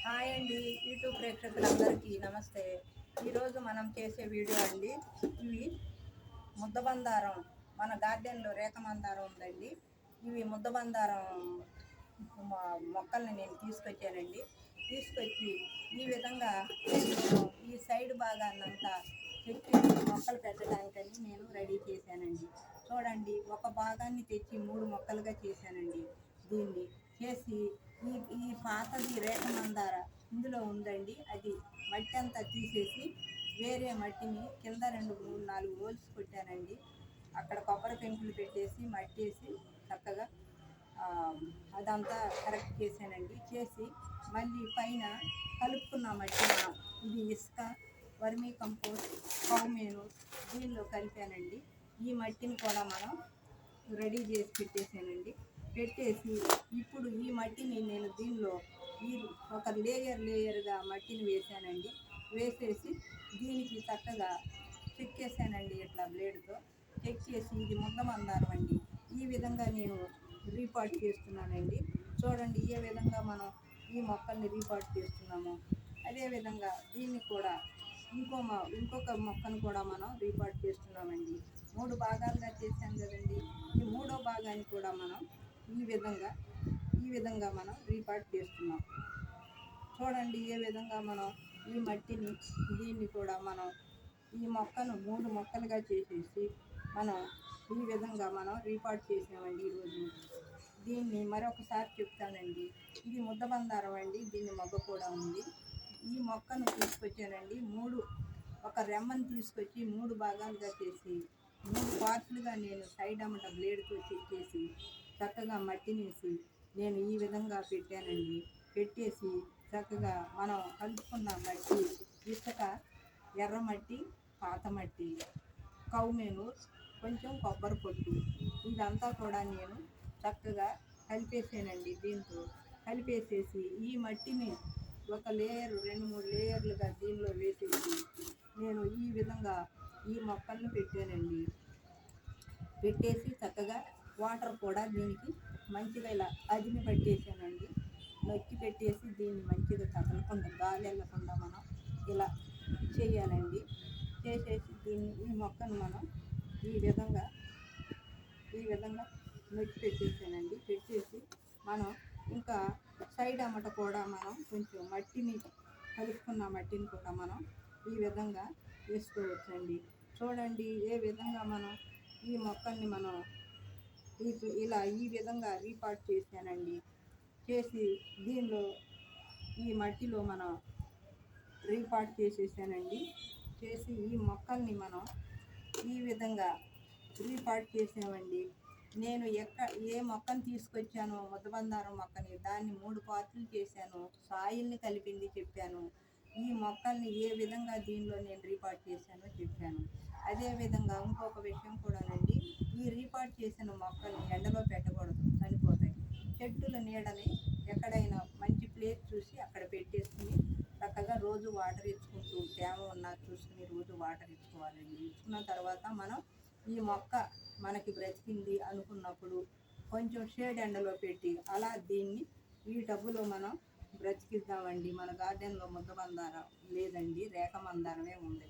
Hi అండి, YouTube ప్రేక్షకులందరికీ నమస్తే. ఈరోజు మనం చేసే వీడియో అండి. ఇవి ముద్దబందారం, మన గార్డెన్లో రేఖ మందారం ఉందండి. ఇవి ముద్దబందారం మొక్కల్ని నేను తీసుకొచ్చానండి. తీసుకొచ్చి ఈ విధంగా ఈ సైడ్ భాగాన్నంతా చెక్కి మొక్కలు పెట్టడానికని నేను రెడీ చేశానండి. చూడండి, ఒక భాగాన్ని తెచ్చి 3 మొక్కలుగా చేశానండి. దీన్ని చేసి ఈ ఈ పాతది రేఖ మందార ఇందులో ఉందండి. అది మట్టి అంతా తీసేసి వేరే మట్టిని కింద 2, 3, 4 హోల్స్ కొట్టానండి. అక్కడ కొబ్బరి పెంకులు పెట్టేసి మట్టి వేసి చక్కగా అదంతా కరెక్ట్ చేశానండి. చేసి మళ్ళీ పైన కలుపుకున్న మట్టి, ఇది ఇసుక, వర్మీ కంపోస్ట్, కౌమేను దీనిలో కలిపానండి. ఈ మట్టిని కూడా మనం రెడీ చేసి పెట్టేసానండి. పెట్టేసి ఇప్పుడు ఈ మట్టిని నేను దీనిలో ఒక లేయర్గా మట్టిని వేసానండి. వేసేసి దీనికి చక్కగా చెక్కేసానండి. ఇట్లా బ్లేడ్తో చెక్కేసి ఇది ముద్ద మందారం అండి. ఈ విధంగా నేను రీపాట్ చేస్తున్నానండి. చూడండి, ఏ విధంగా మనం ఈ మొక్కల్ని రీపాట్ చేస్తున్నాము. అదేవిధంగా దీన్ని కూడా ఇంకొక మొక్కను కూడా మనం రీపాట్ చేస్తున్నామండి. 3 భాగాలుగా చేశాం కదండి. ఈ 3వ భాగాన్ని కూడా మనం ఈ విధంగా మనం రీపాట్ చేస్తున్నాం. చూడండి, ఏ విధంగా మనం ఈ మట్టిని దీన్ని కూడా మనం ఈ మొక్కను 3 మొక్కలుగా చేసేసి మనం ఈ విధంగా మనం రీపాట్ చేసామండి. ఈరోజు దీన్ని మరొకసారి చెప్తానండి. ఇది ముద్దబందారం అండి. దీన్ని మొగ్గ కూడా ఉంది. ఈ మొక్కను తీసుకొచ్చానండి. ఒక రెమ్మను తీసుకొచ్చి 3 భాగాలుగా చేసి 3 పార్ట్లుగా నేను సైడ్ అమ్మట బ్లేడ్తో చెక్కేసి చక్కగా మట్టినేసి నేను ఈ విధంగా పెట్టానండి. పెట్టేసి చక్కగా మనం కలుపుకున్న మట్టి, ఇసుక, ఎర్రమట్టి, పాత మట్టి, కౌమేను, కొంచెం కొబ్బరి పొట్టు, ఇదంతా కూడా నేను చక్కగా కలిపేసానండి. దీంతో కలిపేసేసి ఈ మట్టిని ఒక లేయర్ 2, 3 లేయర్లుగా దీనిలో వేసేసి నేను ఈ విధంగా ఈ మొక్కలను పెట్టానండి. పెట్టేసి చక్కగా వాటర్ కూడా దీనికి మంచిగా ఇలా అదిమి పట్టేసానండి. నొక్కి పెట్టేసి దీన్ని మంచిగా తగలకుండా, గాలి వెళ్ళకుండా మనం ఇలా చేయాలండి. చేసేసి ఈ మొక్కను మనం ఈ విధంగా నొక్కి పెట్టేసానండి. పెట్టేసి మనం ఇంకా సైడ్ అమ్మట కూడా మనం కొంచెం మట్టిని కలుపుకున్న మట్టిని కూడా మనం ఈ విధంగా వేసుకోవచ్చండి. చూడండి, ఏ విధంగా మనం ఈ మొక్కల్ని మనం ఈ విధంగా రీపాట్ చేశానండి. చేసి దీనిలో ఈ మట్టిలో మనం రీపాట్ చేసేసానండి. చేసి ఈ మొక్కల్ని మనం ఈ విధంగా రీపాట్ చేసామండి. నేను ఏ మొక్కను తీసుకొచ్చానో ముద్దబందారం మొక్కని, దాన్ని 3 పార్ట్లు చేశాను. సాయిల్ని కలిపింది చెప్పాను. ఈ మొక్కల్ని ఏ విధంగా దీనిలో నేను రీపాట్ చేశానో చెప్పాను. అదేవిధంగా ఇంకొక విషయం కూడానండి. ఈ రీపాట్ చేసిన మొక్కల్ని ఎండలో పెట్టకూడదు, చనిపోతాయి. చెట్టుల నీడని ఎక్కడైనా మంచి ప్లేస్ చూసి అక్కడ పెట్టేసుకుని చక్కగా రోజు వాటర్ ఇచ్చుకుంటూ, తేమ ఉన్నా చూసుకుని రోజు వాటర్ ఇచ్చుకోవాలండి. ఇచ్చుకున్న తర్వాత మనం ఈ మొక్క మనకి బ్రతికింది అనుకున్నప్పుడు కొంచెం షేడ్ ఎండలో పెట్టి అలా దీన్ని ఈ టబ్బులో మనం బ్రతికిద్దామండి. మన గార్డెన్లో ముద్దబందారం లేదండి, రేఖ మందారమే ఉంది.